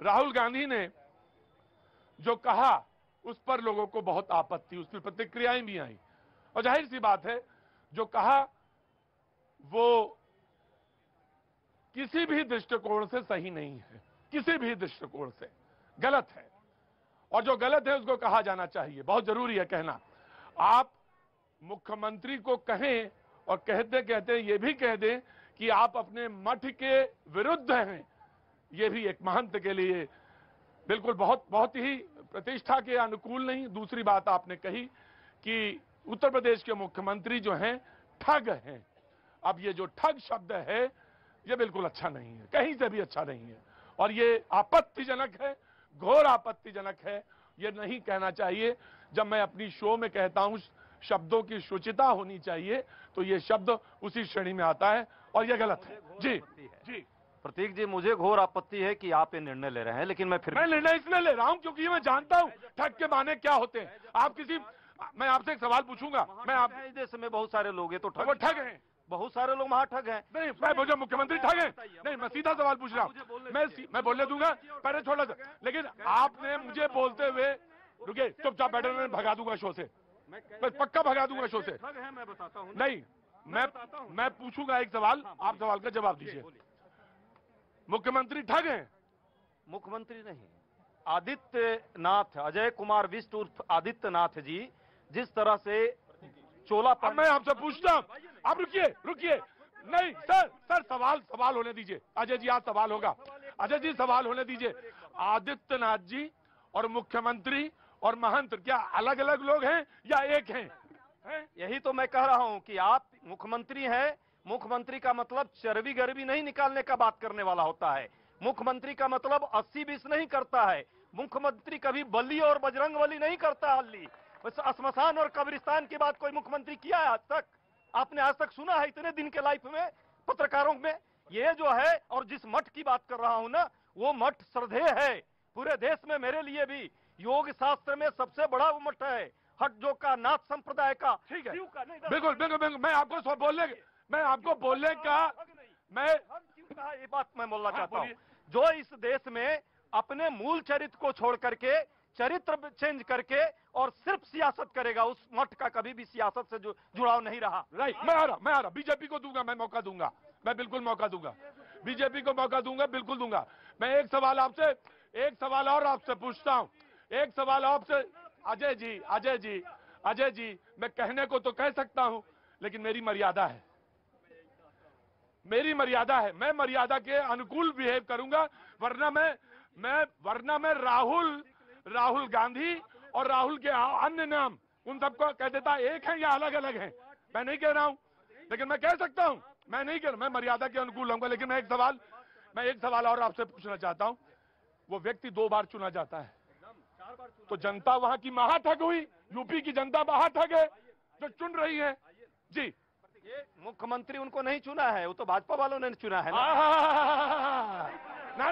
राहुल गांधी ने जो कहा उस पर लोगों को बहुत आपत्ति, उसकी प्रतिक्रियाएं भी आई और जाहिर सी बात है जो कहा वो किसी भी दृष्टिकोण से सही नहीं है, किसी भी दृष्टिकोण से गलत है और जो गलत है उसको कहा जाना चाहिए, बहुत जरूरी है कहना। आप मुख्यमंत्री को कहें और कहते कहते ये भी कह दें कि आप अपने मठ के विरुद्ध हैं, ये भी एक महंत के लिए बिल्कुल बहुत ही प्रतिष्ठा के अनुकूल नहीं। दूसरी बात आपने कही कि उत्तर प्रदेश के मुख्यमंत्री जो हैं ठग हैं। अब ये जो ठग शब्द है ये बिल्कुल अच्छा नहीं है, कहीं से भी अच्छा नहीं है और ये आपत्तिजनक है, घोर आपत्तिजनक है। ये नहीं कहना चाहिए। जब मैं अपनी शो में कहता हूं शब्दों की शुचिता होनी चाहिए तो ये शब्द उसी श्रेणी में आता है और ये गलत है। जी जी प्रतीक जी, मुझे घोर आपत्ति है कि आप ये निर्णय ले रहे हैं, लेकिन मैं निर्णय इसलिए ले रहा हूं क्योंकि मैं जानता हूं ठग के माने क्या होते हैं। आप मैं आपसे एक सवाल पूछूंगा। मैं आप इस देश में बहुत सारे लोग हैं तो ठग हैं, बहुत सारे लोग वहां ठग हैं। नहीं मैं मुझे मुख्यमंत्री ठग हैं? नहीं, मैं सीधा सवाल पूछ रहा हूं। मैं बोलने दूंगा, पहले छोड़ा सा, लेकिन आपने मुझे बोलते हुए रुके, चुपचाप बैठे, मैं भगा दूंगा शो से, मैं पक्का भगा दूंगा शो से। मैं बताता हूं। नहीं, मैं पूछूंगा एक सवाल, आप सवाल का जवाब दीजिए। मुख्यमंत्री ठग हैं? मुख्यमंत्री नहीं, आदित्यनाथ, अजय कुमार विष्ट उर्फ आदित्यनाथ जी जिस तरह से चोला पर। मैं आपसे पूछता हूं, आप रुकिए, नहीं सर सवाल होने दीजिए। अजय जी आज सवाल होगा, अजय जी सवाल होने दीजिए। आदित्यनाथ जी और मुख्यमंत्री और महंत क्या अलग अलग लोग हैं या एक हैं? यही तो मैं कह रहा हूं कि आप मुख्यमंत्री हैं। मुख्यमंत्री का मतलब चर्बी गर्बी नहीं निकालने का बात करने वाला होता है। मुख्यमंत्री का मतलब 80-20 नहीं करता है। मुख्यमंत्री कभी बली और बजरंगबली नहीं करता। हल्ली श्मशान और कब्रिस्तान की बात कोई मुख्यमंत्री किया है आज तक? आपने आज तक सुना है इतने दिन के लाइफ में पत्रकारों में? ये जो है, और जिस मठ की बात कर रहा हूं ना, वो मठ श्रद्धेय है पूरे देश में। मेरे लिए भी योग शास्त्र में सबसे बड़ा वो मठ है, हट जो का नाथ संप्रदाय का। ठीक है, बिल्कुल मैं आपको बोलने का ये बात मैं बोलना चाहता हूं। जो इस देश में अपने मूल चरित्र को छोड़ करके चरित्र चेंज करके और सिर्फ सियासत करेगा, उस मठ का कभी भी सियासत से जुड़ाव नहीं रहा। राइट, मैं आ रहा बीजेपी को दूंगा, मैं मौका दूंगा, मैं बिल्कुल मौका दूंगा, बीजेपी को मौका दूंगा, बिल्कुल दूंगा। मैं एक सवाल और आपसे पूछता हूं, एक सवाल आपसे। अजय जी मैं कहने को तो कह सकता हूं लेकिन मेरी मर्यादा है, मैं मर्यादा के अनुकूल बिहेव करूंगा, वरना मैं राहुल गांधी और राहुल के अन्य नाम उन सबको कह देता एक है या अलग अलग हैं। मैं नहीं कह रहा हूं, लेकिन मैं कह सकता हूं, मैं मर्यादा के अनुकूल रहूंगा। लेकिन मैं एक सवाल और आपसे पूछना चाहता हूं। वो व्यक्ति 2 बार चुना जाता है तो जनता वहां की महाठग हुई, यूपी की जनता महाठग है जो चुन रही है। जी, ये मुख्यमंत्री उनको नहीं चुना है, वो तो भाजपा वालों ने चुना है ना। ना